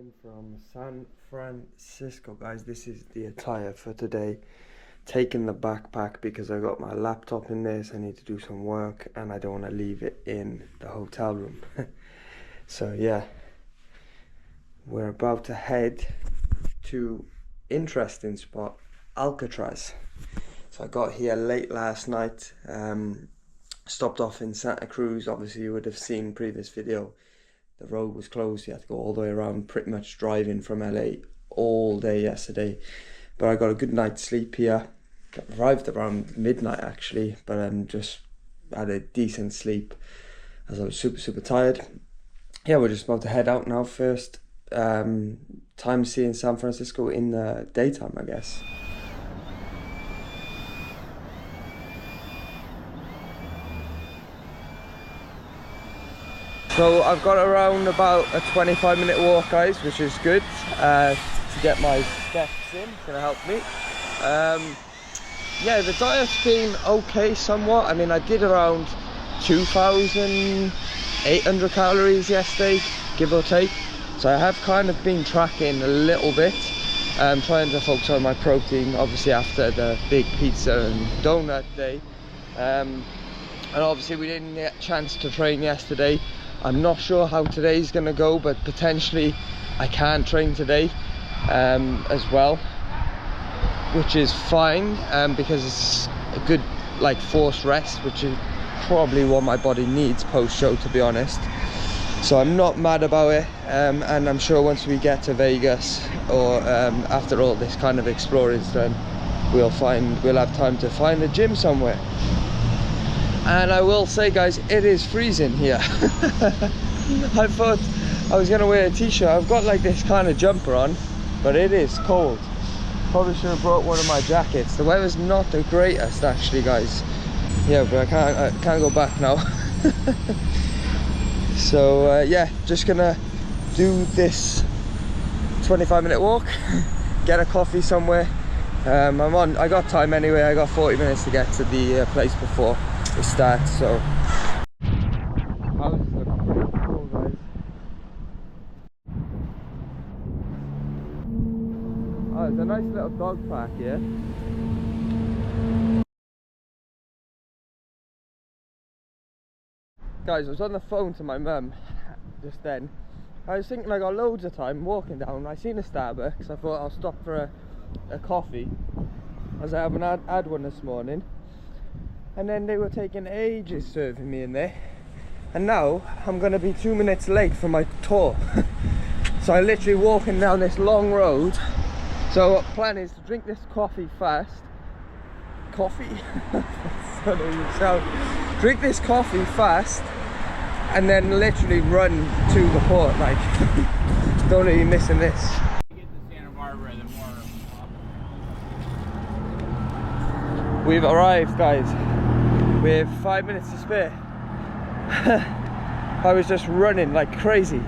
morning from San Francisco, guys. This is the attire for today. Taking the backpack because I got my laptop in this. I need to do some work and I don't want to leave it in the hotel room. So yeah, we're about to head to interesting spot, Alcatraz. So I got here late last night, stopped off in Santa Cruz. Obviously you would have seen previous video, the road was closed. You had to go all the way around, pretty much driving from LA all day yesterday. But I got a good night's sleep here. Arrived around midnight actually, but just had a decent sleep as I was super tired. Yeah, we're just about to head out now. First time seeing San Francisco in the daytime, I guess. So I've got around about a 25-minute walk, guys, which is good to get my steps in. It's gonna help me. Yeah, the diet's been okay somewhat. I mean, I did around 2,800 calories yesterday, give or take. So I have kind of been tracking a little bit, trying to focus on my protein, obviously after the big pizza and donut day. And obviously we didn't get a chance to train yesterday. I'm not sure how today's gonna go, but potentially I can train today as well, which is fine because it's a good forced rest, which is probably what my body needs post-show, to be honest. So I'm not mad about it, and I'm sure once we get to Vegas, or after all this kind of exploring's done, we'll have time to find a gym somewhere. And I will say, guys, it is freezing here. I thought I was gonna wear a t-shirt. I've got this kind of jumper on, but it is cold. Probably should have brought one of my jackets. The weather's not the greatest actually, guys. Yeah, but I can't go back now. So yeah, just gonna do this 25-minute walk, get a coffee somewhere. I got time anyway. I got 40 minutes to get to the place before it starts. So houses look pretty cool, guys. Oh, it's a nice little dog park here. Guys, I was on the phone to my mum just then. I was thinking I got loads of time walking down. I seen a Starbucks. I thought I'll stop for a coffee, as I haven't had one this morning. And then they were taking ages serving me in there. And now I'm going to be 2 minutes late for my tour. So I'm literally walking down this long road. So what the plan is to drink this coffee fast. Drink this coffee fast and then literally run to the port. Don't let you missing this. We've arrived, guys. We have 5 minutes to spare. I was just running like crazy.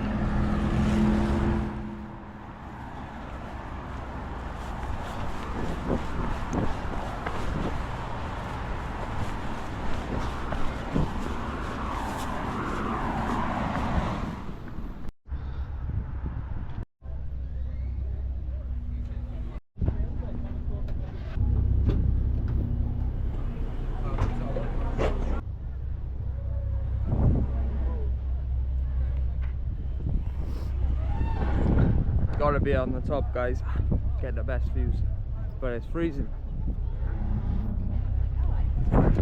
Gotta be on the top, guys. Get the best views, but it's freezing.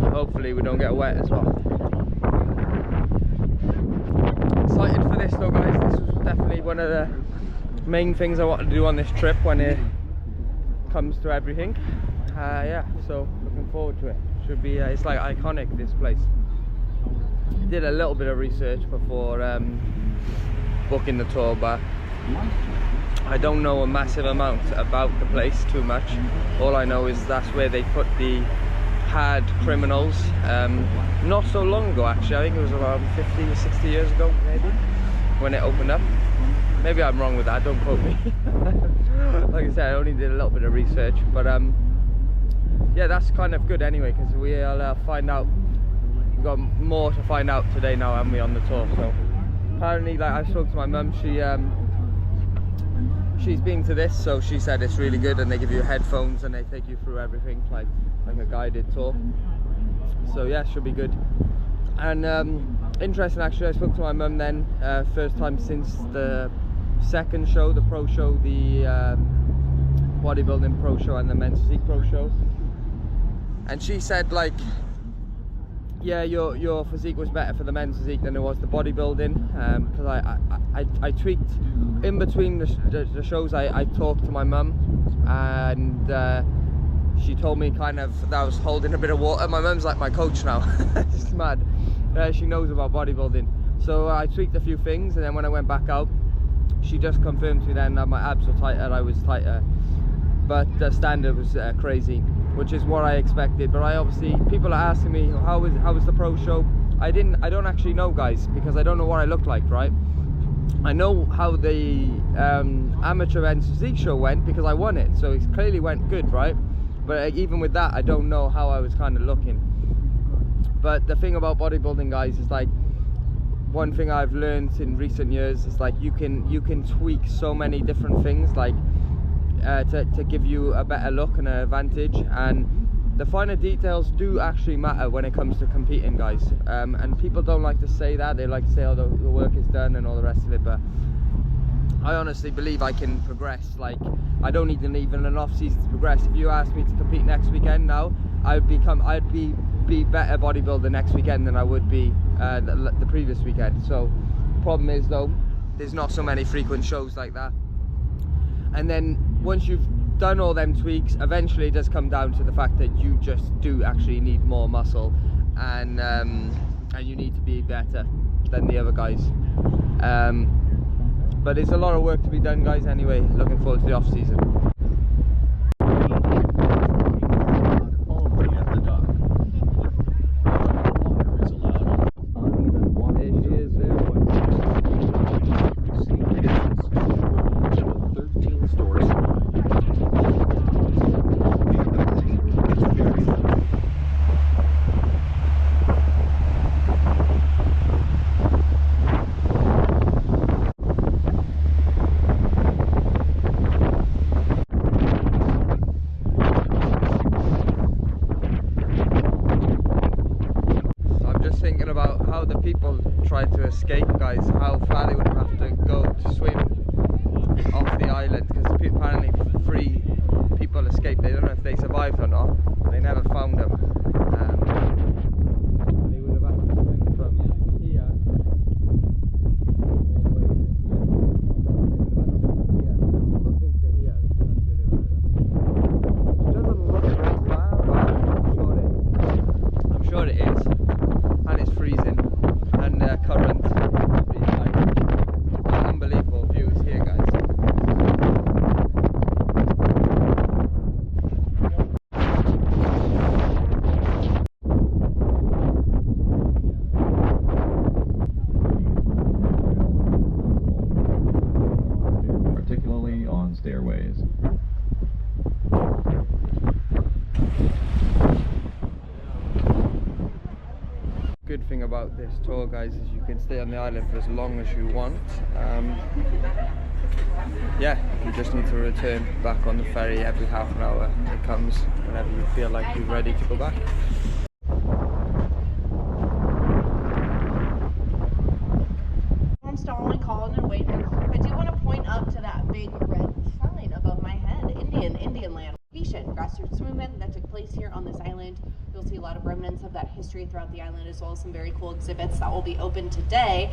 Hopefully we don't get wet as well. Excited for this though, guys. This was definitely one of the main things I wanted to do on this trip when it comes to everything. Yeah, so looking forward to it. Should be it's iconic, this place. Did a little bit of research before booking the tour, but I don't know a massive amount about the place too much. All I know is that's where they put the hard criminals not so long ago actually. I think it was around 50 or 60 years ago maybe, when it opened up. Maybe I'm wrong with that, don't quote me. Like I said, I only did a little bit of research, but yeah, that's kind of good anyway, because we'll find out. We've got more to find out today now, haven't we, on the tour. So apparently, I spoke to my mum, she she's been to this, so she said it's really good, and they give you headphones and they take you through everything like a guided tour. So yeah, should be good. And interesting actually, I spoke to my mum then, first time since the second show, the pro show, the bodybuilding pro show and the men's physique pro show, and she said like, yeah, your physique was better for the men's physique than it was the bodybuilding, because I tweaked in between the shows. I talked to my mum, and she told me kind of that I was holding a bit of water. My mum's like my coach now. It's mad. She knows about bodybuilding, so I tweaked a few things, and then when I went back out, she just confirmed to me then that my abs were tighter, I was tighter, but the standard was crazy, which is what I expected. But I obviously, people are asking me how was the pro show. I don't actually know, guys, because I don't know what I look like, right? I know how the amateur men's physique show went because I won it, so it clearly went good, right? But even with that, I don't know how I was kind of looking. But the thing about bodybuilding, guys, is like, one thing I've learned in recent years is like you can tweak so many different things, like to give you a better look and an advantage, and the finer details do actually matter when it comes to competing, guys. And people don't like to say that. They like to say, oh, the work is done and all the rest of it, but I honestly believe I can progress. Like, I don't need even an off season to progress. If you asked me to compete next weekend now, I'd be better bodybuilder next weekend than I would be the previous weekend. So problem is though, there's not so many frequent shows like that. And then once you've done all them tweaks, eventually it does come down to the fact that you just do actually need more muscle, and you need to be better than the other guys. But it's a lot of work to be done, guys. Anyway, looking forward to the off season. Thinking about how the people tried to escape, guys, how far they would have to go to swim off the island, because apparently 3 people escaped. They don't know if they survived or not. They never found them. They would have had to swim from here all the way to here. It doesn't look very far, but I'm sure it is. And it's freezing, and the current is like unbelievable views here, guys. Particularly on stairways. Good thing about this tour, guys, is you can stay on the island for as long as you want. Yeah, you just need to return back on the ferry every half an hour. It comes whenever you feel like you're ready to go back. I'm stalling, calling and waiting. I do want to point up to that big red sign above my head. Indian land. Grassroots movement that took place here on this island. You'll see a lot of remnants of that history throughout the island, as well as some very cool exhibits that will be open today.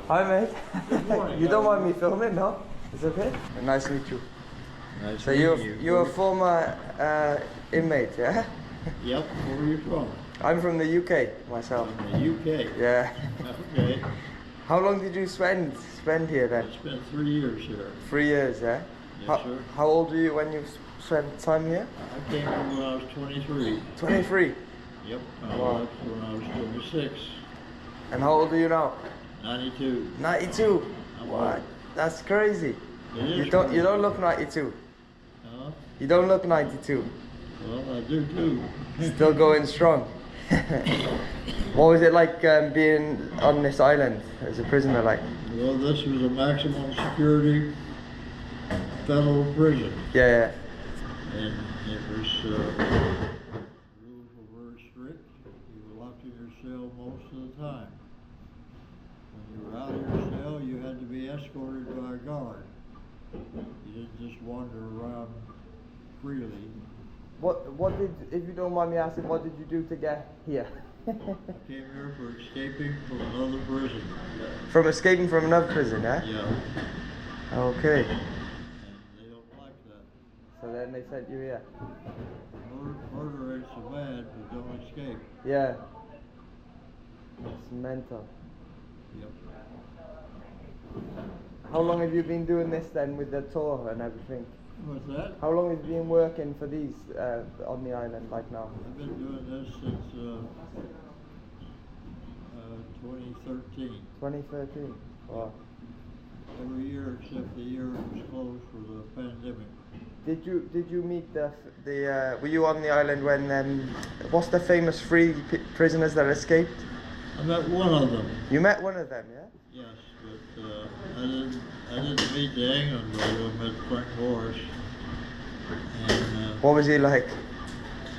Hi, mate. You don't mind me filming, no? It's okay? Nice to meet you. Nice So to meet you. you're a former inmate, yeah? Yep, where are you from? I'm from the UK myself. From the UK? Yeah. Okay. How long did you spend here then? I spent 3 years here. 3 years, yeah? Yes, sir. How old were you when you spent time here? I came from when I was 23. 23. Yep, I Wow. left when I was 26. And how old are you now? 92. 92. I'm What? old. That's crazy. It is You crazy. don't look 92. Huh? You don't look 92. Well, I do too. Still going strong. What was it like being on this island as a prisoner like? Well, this was a maximum security federal prison. Yeah, And it was, rules were very strict. You were locked in your cell most of the time. When you were out of your cell, you had to be escorted by a guard. You didn't just wander around freely. What did, if you don't mind me asking, what did you do to get here? I came here for escaping from another prison. From escaping from another prison, yeah? Yeah, Okay. and they don't like that. So then they sent you here. Murder ain't so bad, but don't escape. Yeah. It's mental. Yep. How long have you been doing this then with the tour and everything? What's that? How long have you been working for these on the island like now? I've been doing this since 2013. 2013. Wow. Every year except the year it was closed for the pandemic. Did you meet the were you on the island when what's the famous three prisoners that escaped? I met one of them. You met one of them, yeah? Yes, but I didn't meet the England brother. I met Frank Morris. And What was he like?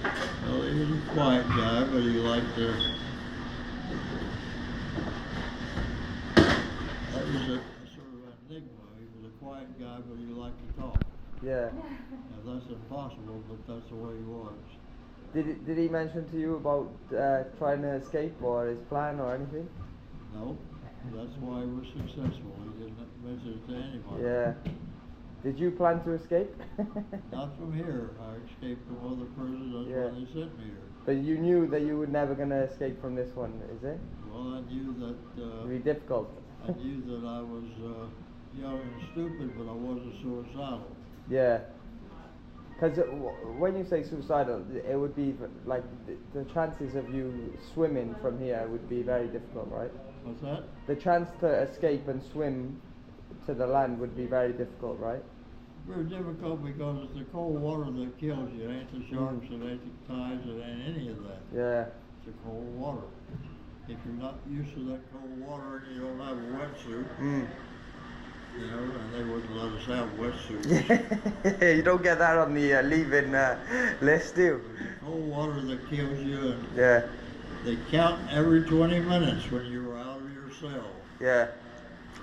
well, he was a quiet guy, but he liked to. That was a sort of enigma. He was a quiet guy, but he liked to talk. Yeah. Now, that's impossible, but that's the way he was. Did he mention to you about trying to escape or his plan or anything? No, that's why he was successful. He didn't mention it to anybody. Yeah. Did you plan to escape? Not from here. I escaped from other prisons. That's Yeah. why they sent me here. But you knew that you were never gonna escape from this one, is it? Well, I knew that It'd be difficult. I knew that I was young and stupid, but I wasn't suicidal. Yeah. Because when you say suicidal, it would be like the chances of you swimming from here would be very difficult, right? What's that? The chance to escape and swim to the land would be very difficult, right? Very difficult because it's the cold water that kills you. It ain't the sharks, it ain't the tides, it ain't any of that. Yeah. It's the cold water. If you're not used to that cold water and you don't have a wetsuit, you know, and they wouldn't let us have wetsuits. Yeah. You don't get that on the leaving list, do you? It's the cold water that kills you, and Yeah. they count every 20 minutes when you were out of your cell. Yeah.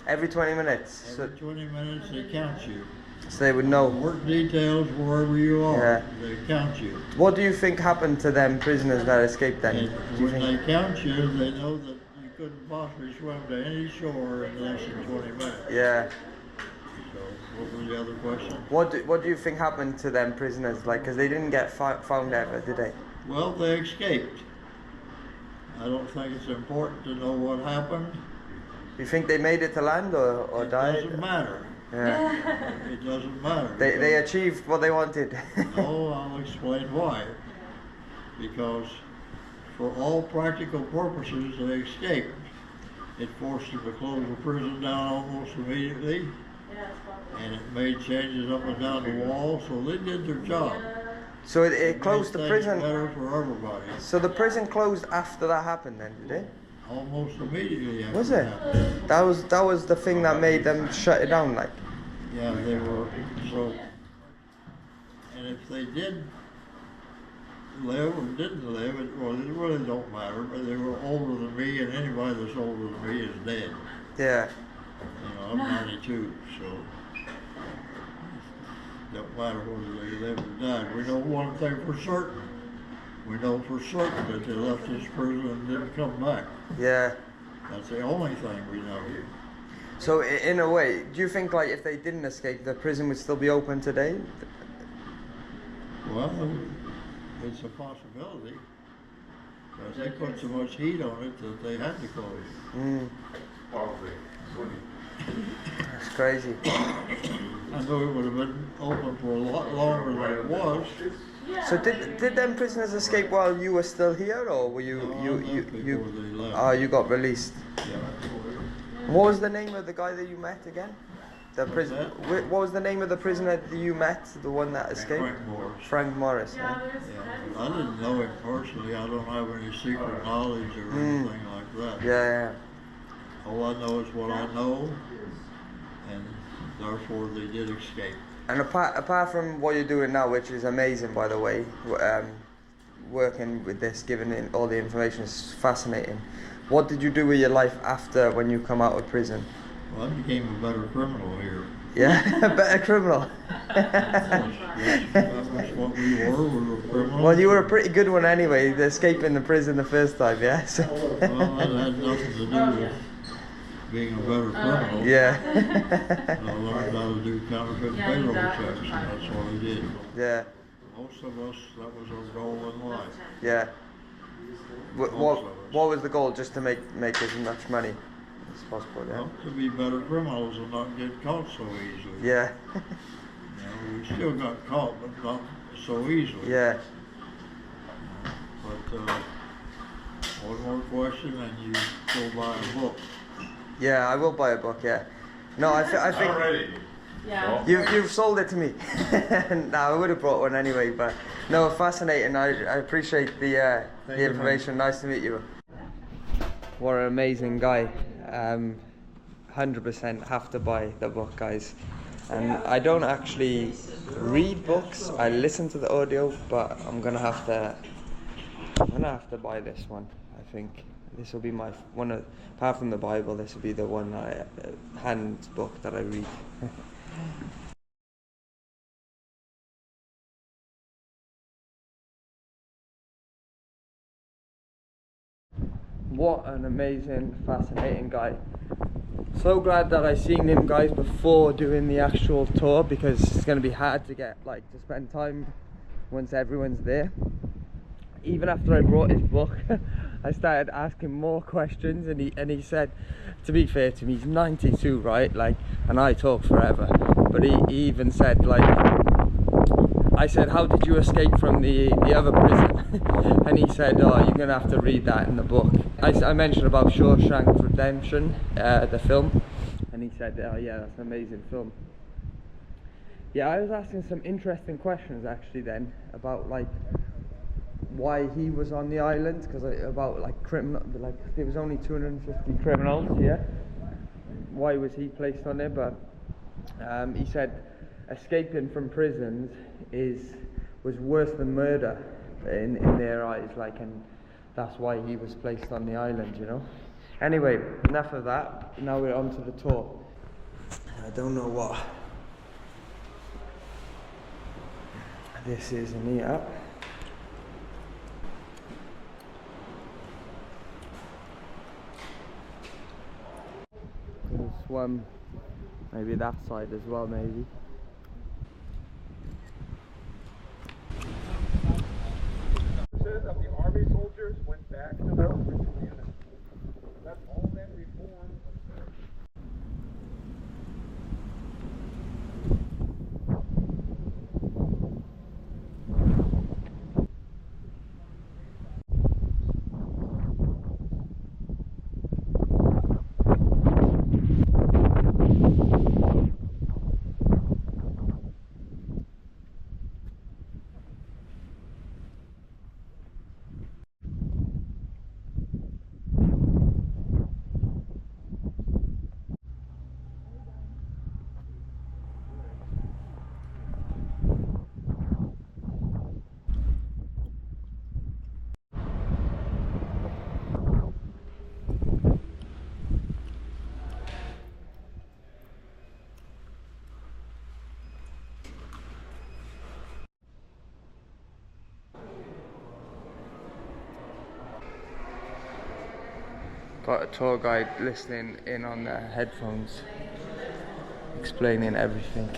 Every 20 minutes. Every 20 minutes they count you. So they would know. Work details wherever you are. Yeah. They count you. What do you think happened to them prisoners that escaped then? And Do you when think? they count you, they know that you couldn't possibly swim to any shore in less than 20 minutes. Yeah. So, what was the other question? What do you think happened to them prisoners? Like, because they didn't get found ever, did they? Well, they escaped. I don't think it's important to know what happened. You think they made it to land or It died? doesn't matter. Yeah. It doesn't matter. They because- achieved what they wanted. No, I'll explain why. Because for all practical purposes, they escaped. It forced them to close the prison down almost immediately, and it made changes up and down the wall, so they did their job. So it closed Made the things prison. better for everybody. So the prison closed after that happened then, did it? Almost immediately after Was it? happened. That was the thing that made them shut it down, like. Yeah, they were, so, and if they did live or didn't live, it really don't matter, but they were older than me, and anybody that's older than me is dead. Yeah. You know, I'm 92, so don't matter whether they lived or died. We know one thing for certain. We know for certain that they left this prison and didn't come back. Yeah. That's the only thing we know. So in a way, do you think like if they didn't escape, the prison would still be open today? Well, it's a possibility. Because they put so much heat on it that they had to close. That's crazy. I know it would have been open for a lot longer than it was, So did them prisoners escape while you were still here, or were you Before they left. oh, you got released? Yeah. What was the name of the guy that you met again? The What's prison. that? What was the name of the prisoner that you met? The one that escaped? Frank Morris. Frank Morris. Yeah. Yeah. I didn't know him personally. I don't have any secret knowledge or anything like that. Yeah. All I know is what I know, and therefore they did escape. And apart from what you're doing now, which is amazing, by the way, working with this, giving in all the information is fascinating. What did you do with your life after when you come out of prison? Well, I became a better criminal here. Yeah, a better criminal. Yes, that was what we were criminals. Well, you were a pretty good one anyway, escaping the prison the first time, yeah? So Well, that had nothing to do with being a better criminal. yeah. I learned how to do counterfeit payroll checks, and that's what I did. Yeah, Most of us, that was our goal in life. yeah. Most of us. What was the goal? Just to make as much money as possible, yeah? Well, to be better criminals and not get caught so easily. Yeah, You know, we still got caught, but not so easily. yeah. But one more question, and you go buy a book. Yeah, I will buy a book, yeah. No, I think... Already. Yeah. You've sold it to me. No, I would have brought one anyway, but no, fascinating. I appreciate the information. Nice to meet you. What an amazing guy. 100% have to buy the book, guys. And I don't actually read books. I listen to the audio, but I'm gonna have to buy this one. I think this will be my one of, apart from the Bible, this will be the one handbook that I read. What an amazing, fascinating guy. So glad that I seen him, guys, before doing the actual tour, because it's going to be hard to get, to spend time once everyone's there. Even after I brought his book, I started asking more questions, and he said, to be fair to me, he's 92, right? And I talk forever, but he even said, I said, how did you escape from the other prison? And he said, oh, you're gonna have to read that in the book. I mentioned about Shawshank Redemption, the film, and he said, oh yeah, that's an amazing film. Yeah, I was asking some interesting questions actually then about why he was on the island, because about criminal, there was only 250 criminals here. Why was he placed on there? But he said escaping from prisons was worse than murder in their eyes, and that's why he was placed on the island, you know. Anyway, enough of that. Now we're on to the tour. I don't know what this is in here. We'll swim maybe that side as well, maybe. Of the army soldiers went back to their original units. That's all been reformed. Got a tour guide listening in on their headphones, explaining everything.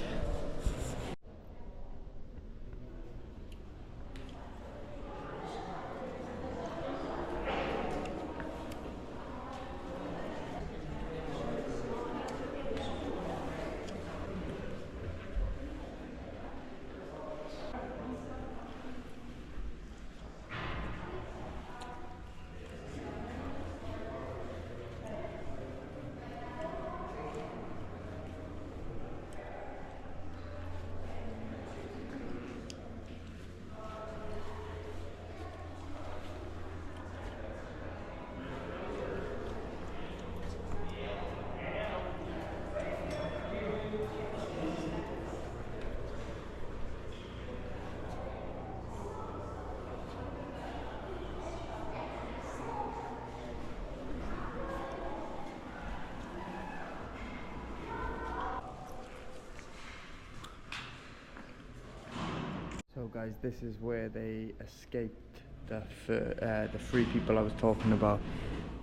guys, this is where they escaped the three people I was talking about.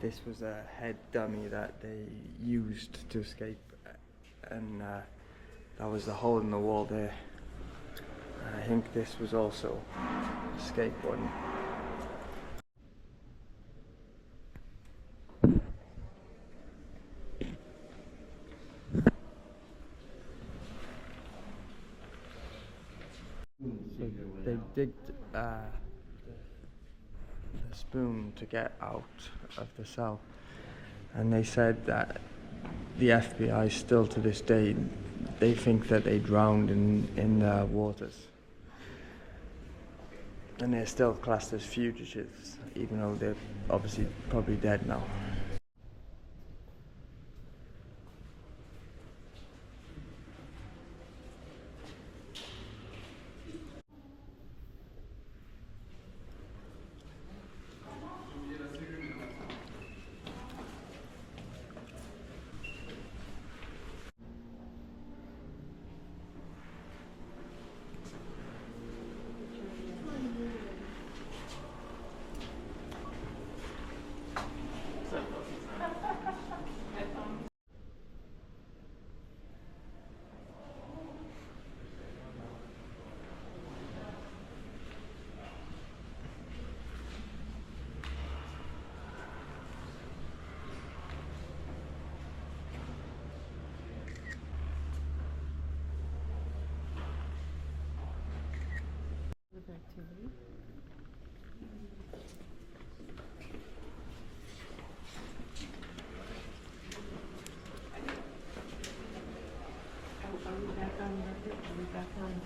This was a head dummy that they used to escape, and that was the hole in the wall there. And I think this was also escape one. So they digged the spoon to get out of the cell, and they said that the FBI still to this day, they think that they drowned in the waters, and they're still classed as fugitives, even though they're obviously probably dead now. Activity. Are we back on record? Are we back on?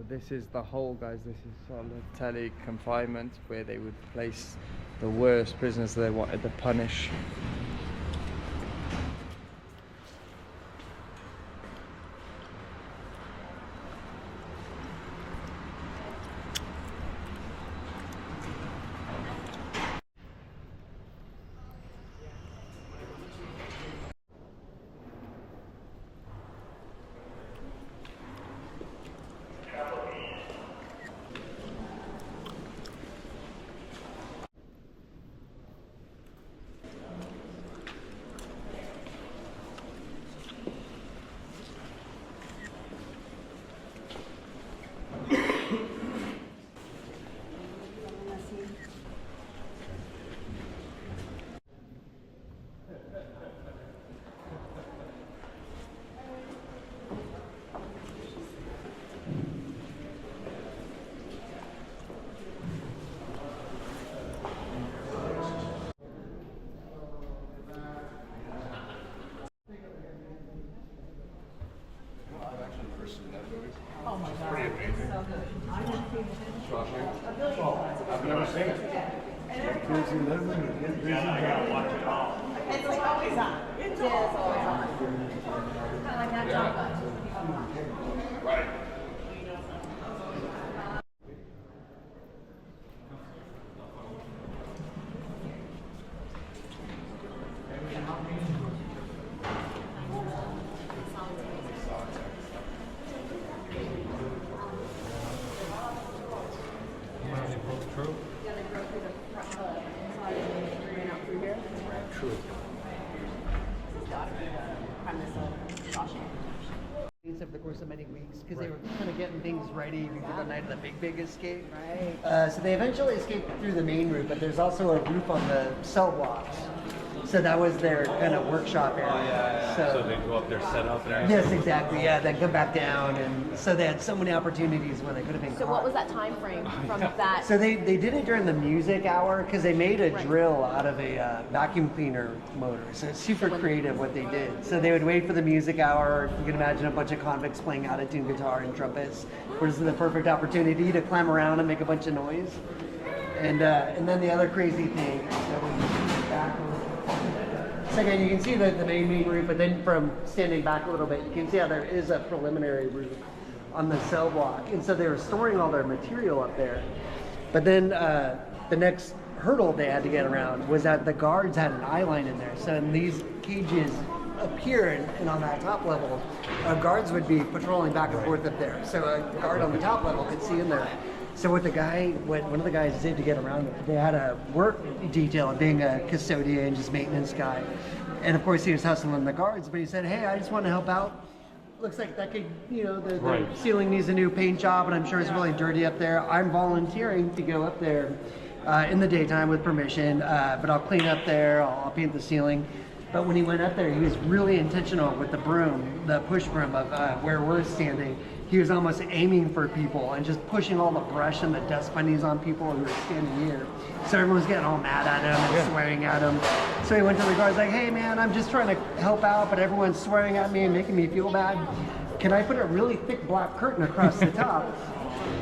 This is the hole, guys. This is solitary confinement, where they would place the worst prisoners they wanted to punish. busy living or get busy dying. It's like always on. It is always on. Kind of like that job. Right. Over the course of many weeks because they were kind of getting things ready before the night of the big escape. Right. So they eventually escaped through the main route, but there's also a roof on the cell blocks. So that was their kind of workshop area. So they go up there, set up and everything? Yes, exactly. Yeah, then come back down, and so they had so many opportunities where they could have been. So caught. what was that time frame from that? So they did it during the music hour because they made a Right. drill out of a vacuum cleaner motor. So it's super creative what they did. So they would wait for the music hour. You can imagine a bunch of convicts playing out-of-tune guitar and trumpets, which is the perfect opportunity to climb around and make a bunch of noise. And then the other crazy thing is that when you back a little. So again, you can see the main roof, but then from standing back a little bit, you can see how there is a preliminary roof on the cell block. And so they were storing all their material up there. But then the next hurdle they had to get around was that the guards had an eye line in there. So in these cages up here and on that top level, guards would be patrolling back and forth up there. So a guard on the top level could see in there. So what one of the guys did to get around it, they had a work detail of being a custodian, just maintenance guy. And of course he was hustling the guards, but he said, hey, I just want to help out. Looks like that could, the ceiling needs a new paint job, and I'm sure it's really dirty up there. I'm volunteering to go up there in the daytime with permission, but I'll clean up there, I'll paint the ceiling. But when he went up there, he was really intentional with the broom, the push broom of where we're standing. He was almost aiming for people and just pushing all the brush and the dust bunnies on people who were standing here. So everyone's getting all mad at him and swearing at him. So he went to the guards like, hey man, I'm just trying to help out, but everyone's swearing at me and making me feel bad. Can I put a really thick black curtain across the top?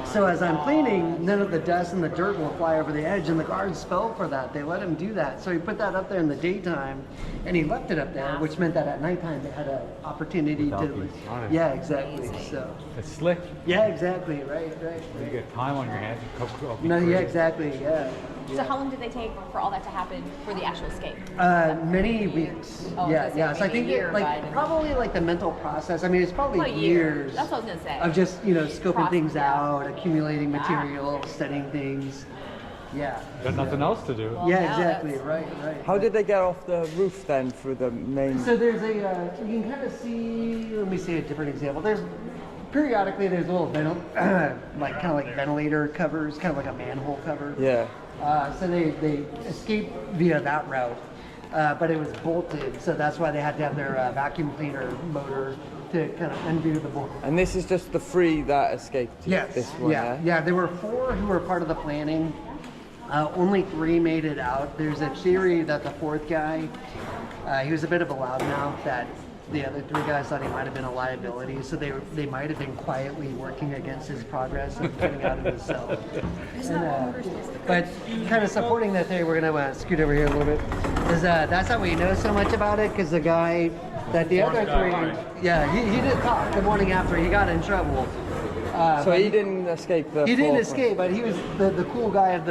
So as I'm cleaning, none of the dust and the dirt will fly over the edge, and the guards fell for that. They let him do that. So he put that up there in the daytime, and he left it up there, which meant that at nighttime they had an opportunity to. Yeah, exactly. So. It's slick. Yeah, exactly. Right. You get time on your hands. No, yeah, exactly. Yeah. So how long did they take for all that to happen for the actual escape? Many weeks. Oh, Yeah. So I think probably like the mental process. I mean, it's probably years. That's what I was gonna say. Of just scoping things out, accumulating material, studying things. Yeah. Got nothing else to do. Well, Yeah, now exactly. that's- Right. How did they get off the roof then through the main? So there's a you can kind of see. Let me see a different example. There's periodically there's little like ventilator covers, kind of like a manhole cover. Yeah. So they escaped via that route, but it was bolted, so that's why they had to have their vacuum cleaner motor to kind of undo the bolt. And this is just the 3 that escaped. Yes. This one. Yeah. There were 4 who were part of the planning. Only 3 made it out. There's a theory that the 4th guy, he was a bit of a loudmouth, that the other 3 guys thought he might have been a liability, so they might have been quietly working against his progress and getting out of his cell. But kind of supporting that theory, we're going to scoot over here a little bit, is that's how we know so much about it, because the guy that the other 3, he did talk the morning after he got in trouble. So he didn't escape the He didn't 4th escape, but he was the cool guy of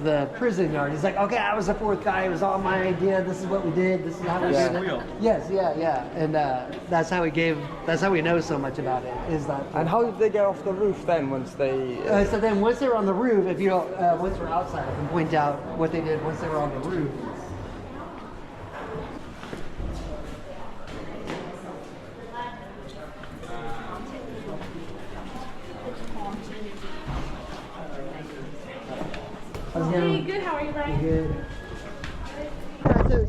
the prison yard. He's like, okay, I was the 4th guy. It was all my idea. This is what we did. This is how we did it. Yes, yeah. And that's how we know so much about it. Is that? And how did they get off the roof then once they? So then once they're on the roof, if you once we're outside, I can point out what they did once they were on the roof. Hey, good. How are you, Brian? Good.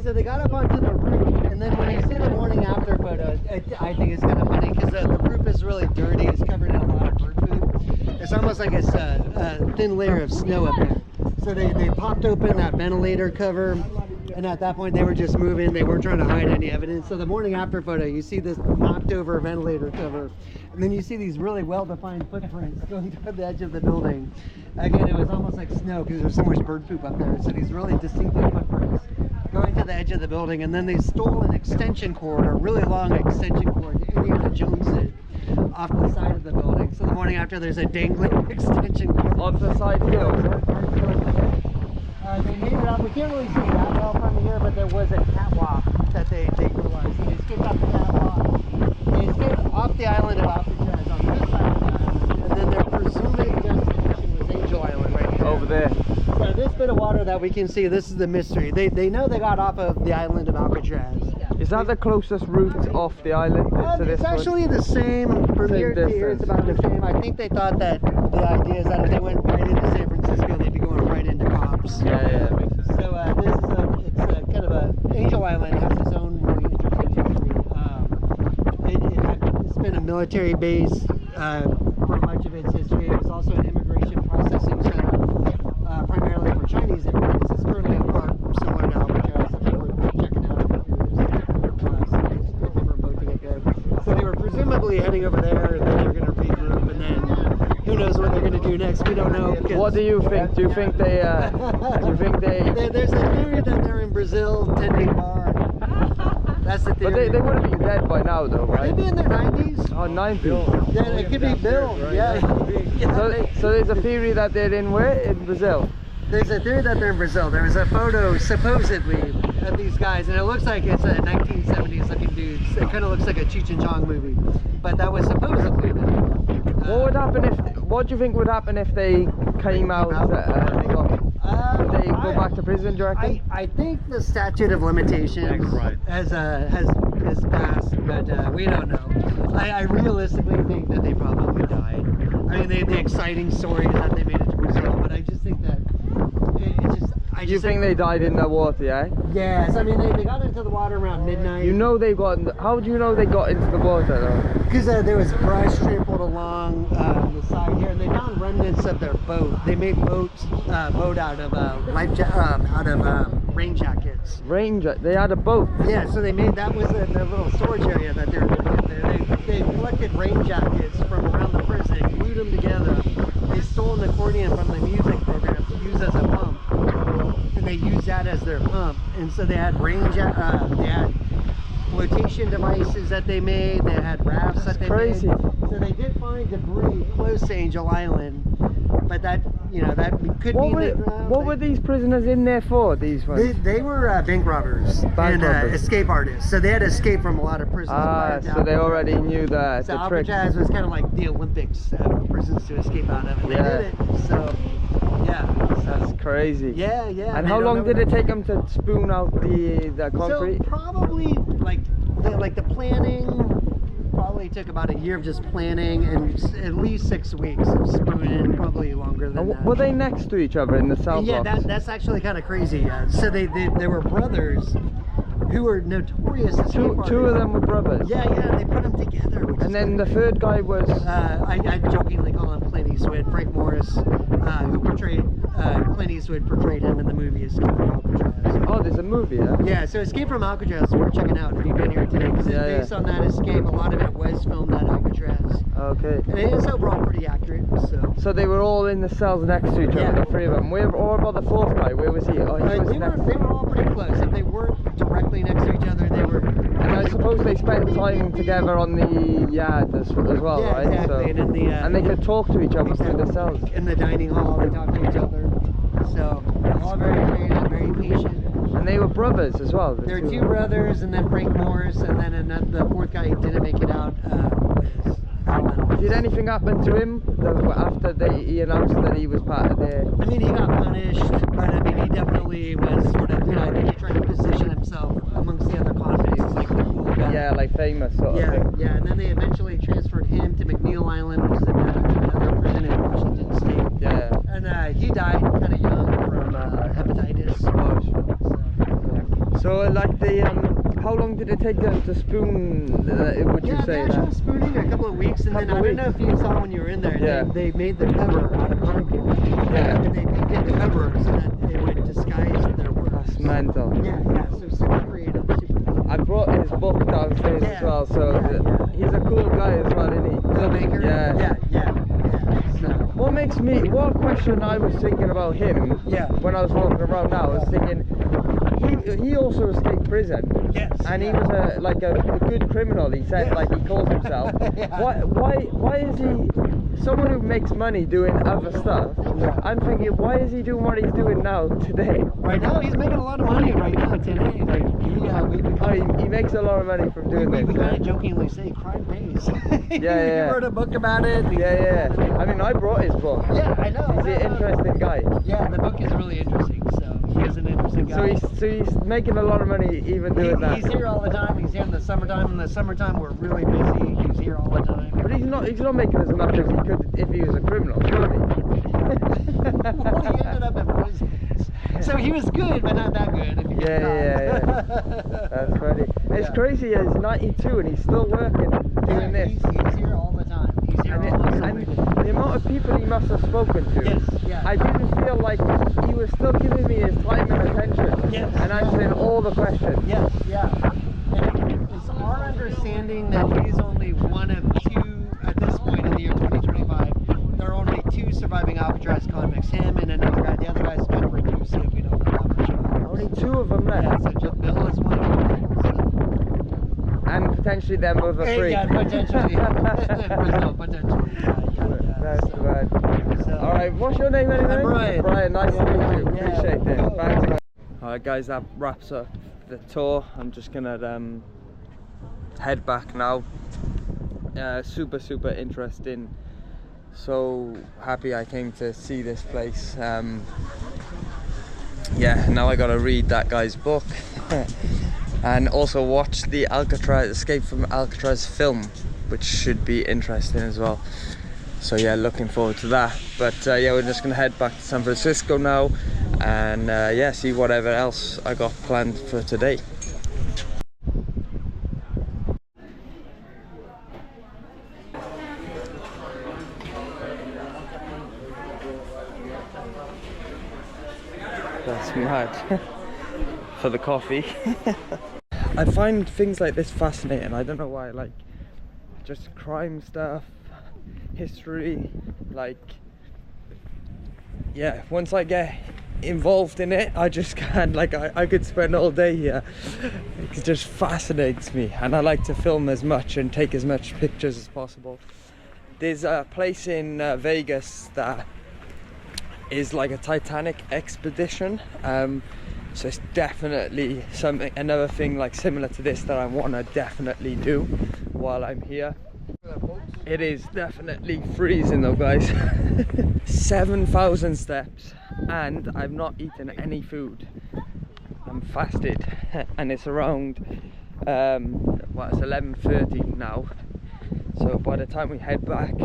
So they got up onto the roof, and then when you see the morning after photo, I think it's kind of funny because the roof is really dirty. It's covered in a lot of bird food. It's almost like it's a thin layer of snow up there. So they popped open that ventilator cover, And at that point, they were just moving. They weren't trying to hide any evidence. So the morning after photo, you see this knocked over ventilator cover. And then you see these really well-defined footprints going toward the edge of the building. Again, it was almost like snow because there's so much bird poop up there. So these really distinctive footprints going to the edge of the building. And then they stole an extension cord, a really long extension cord, Indiana Jones did, off the side of the building. So the morning after, there's a dangling extension cord. On the side hill. They made it up. We can't really see that well from here, but there was a catwalk that they utilized. So they escaped off the catwalk. They escaped off the island of Alcatraz on this side of the island, and then their presumed destination was Angel Island right here. Over there. So this bit of water that we can see, this is the mystery. They know they got off of the island of Alcatraz. Is that the closest route off the island to this It's one? actually the same from Same here to here. It's distance. about the same. I think they thought that the idea is that if they went right into San Francisco, they'd be going right into cops. Yeah, makes sense. So this is it's a kind of a Angel Island has its own really interesting history. It's been a military base for much of its history. It was also an immigration processing center, primarily for Chinese immigrants. It's currently a park similar to Alcatraz that we're checking out over here. So it's a different boat to get there. So they were presumably heading over there, and then they were going to regroup, and then who knows what they're going to do next? We don't know. What do you think? Do you think they? There's a theory that they're in Brazil tending bar. That's the But theory. they would have been dead by now, though, right? Maybe in their 90s. Oh, 90s. Yeah, it could be Bill. Yeah. So there's a theory that they're in where? In Brazil. There's a theory that they're in Brazil. There was a photo supposedly of these guys, and it looks like it's a 1970s looking dude. It kind of looks like a Cheech and Chong movie, but that was supposedly them. What would happen if? What do you think would happen if they came out and they got? Would they go back to prison, do you reckon? I think the statute of limitations has passed, but we don't know. I realistically think that they probably died. I mean, the exciting story is that they made it to Brazil, but I just think that it's just. You think they died in the water, yeah? Yes, I mean they got into the water around midnight. You know they got. How do you know they got into the water though? Because there was brush trampled along the side here, and they found remnants of their boat. They made boat out of rain jackets. They had a boat. Yeah, so they made that was their little storage area that they were living in there. They collected rain jackets from around the prison, glued them together. They stole an accordion from the music program to use as a pump, and they used that as their pump. And so they had they had flotation devices that they made. They had rafts that they crazy. made. So they did find debris close to Angel Island, but that could be in the ground. What were these prisoners in there for? These ones? They were bank robbers Bank robbers. Escape artists. So they had escaped from a lot of prisons. prior to So they Alcatraz. already knew the So tricks. Alcatraz was kind of like the Olympics for prisons to escape out of, and they did it. So yeah, That's crazy. yeah. And how long did it take them to spoon out the concrete? So probably like the planning. Probably took about a year of just planning and at least 6 weeks of spooning, probably longer than that. Were they next to each other in the cell Yeah, blocks? that's actually kind of crazy. Yeah. So they were brothers who were notorious escape Two artists. of them were brothers. Yeah, they put them together. Which And is then the third guy was. I jokingly call him Clint Eastwood, Frank Morris, who portrayed Clint Eastwood portrayed him in the movie Escape from Alcatraz. Oh, there's a movie, yeah? Yeah, so Escape from Alcatraz, we're checking out if you've been here today, because it's based on that escape. A lot of it was filmed at Alcatraz. Okay. And it is overall pretty accurate, so. So they were all in the cells next to each other, Yeah. the three of them. Or about the fourth guy, where was he? Oh, he was They were all pretty close. If they weren't directly next to each other, they were. And I suppose they spent time together on the yard as well, Yeah, right? exactly. So, And in the, and they could talk to each other through the cells. In the dining hall, they talked to each other. So, all very creative, very patient. And they were brothers as well. There are two brothers, and then Frank Morris, and then the fourth guy who didn't make it out was Alan. Did anything happen to him after he announced that he was part of the... I mean, he got punished, but I mean, he definitely was sort of, I think he tried to position himself amongst the other convicts, like the cool guy. Yeah, like famous sort of thing. Yeah, and then they eventually transferred him to McNeil Island, which is another prison in Washington State. Yeah. And he died kind of young from hepatitis. So like how long did it take them to spoon, would you say? The actual spooning, a couple of weeks, and then I don't know if you saw when you were in there, they made the cover out of concrete. Yeah. And they did the cover so that it would disguise their work. That's So mental. Yeah, so super creative, super cool. I brought his book downstairs as well, so he's a cool guy as well, isn't he? Filmmaker? Yeah. So, What question I was thinking about him when I was walking around now, I was thinking, he also escaped prison. Yes. And he was a good criminal, he said, like he calls himself. Why is he someone who makes money doing other stuff? I'm thinking, why is he doing what he's doing now today? right now, he's making a lot of money right now today. Like, He makes a lot of money from doing we this. kind of jokingly say crime pays. Yeah. He wrote a book about it. Yeah. I mean, I brought his book. Yeah, I know. He's an interesting guy. Yeah, the book is really interesting. So he is an interesting guy. So he's making a lot of money even doing that. He's here all the time. He's here in the summertime. In the summertime, we're really busy. He's here all the time. But he's not making as much as he could if he was a criminal, surely. Well, he ended up in prison. So he was good, but not that good. If you get That's funny. It's crazy. He's 92 and he's still working doing this. He's here all the time. He's here all the time. And the amount of people he must have spoken to. Yes, yeah. I didn't feel like he was still giving me his time and attention. Yes, and answering all the questions. Yes, yeah. And it's our understanding that he's only one of two, at this point in the year 2025, there are only two surviving Alcatraz convicts, him and another guy. The other guy's been reclusive, we don't know how much about. Only two of them left. Yeah, so just Bill is one of them. And potentially them other three. Yeah, potentially. Brazil, potentially. That's so, bad. So, Alright, what's your name anyway? I'm Brian. Brian, nice to meet you. Yeah. Appreciate it. Cool. Thanks, man. Alright guys, that wraps up the tour. I'm just gonna head back now. Super interesting. So happy I came to see this place. Yeah, now I gotta read that guy's book. And also watch the Escape from Alcatraz film, which should be interesting as well. So yeah, looking forward to that. But yeah, we're just gonna head back to San Francisco now and yeah, see whatever else I got planned for today. That's mad. For the coffee. I find things like this fascinating. I don't know why, like just crime stuff, history, like yeah, once I get involved in it, I just can't, like I could spend all day here. It just fascinates me, and I like to film as much and take as much pictures as possible. There's a place in Vegas that is like a Titanic expedition, so it's definitely another thing like similar to this that I want to definitely do while I'm here. It is definitely freezing though, guys. 7,000 steps and I've not eaten any food. I'm fasted and it's around well, it's 11:30 now, so by the time we head back,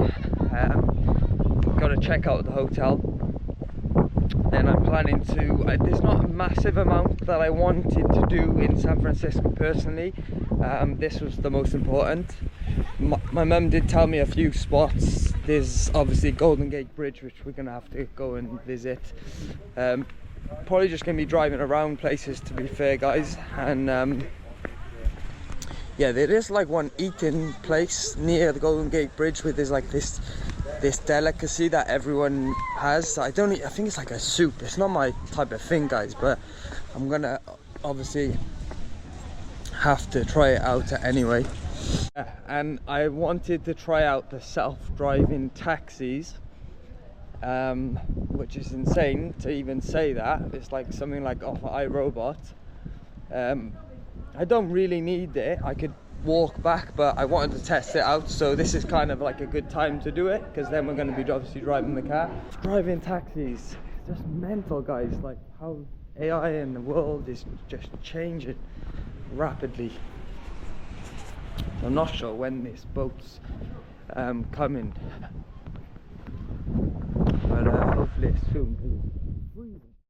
got to check out the hotel. Then I'm planning to, there's not a massive amount that I wanted to do in San Francisco personally. This was the most important. My mum did tell me a few spots. There's obviously Golden Gate Bridge, which we're gonna have to go and visit. Probably just gonna be driving around places, to be fair, guys. And yeah, there is like one eating place near the Golden Gate Bridge where there's like this delicacy that everyone has. I think it's like a soup. It's not my type of thing, guys, but I'm gonna obviously have to try it out anyway. And I wanted to try out the self-driving taxis, which is insane to even say that. It's like something like off of iRobot. I don't really need it. I could walk back, but I wanted to test it out, so this is kind of like a good time to do it, because then we're going to be obviously driving the car. Driving taxis, just mental, guys, like how AI in the world is just changing rapidly. I'm not sure when this boat's coming, but hopefully it's soon.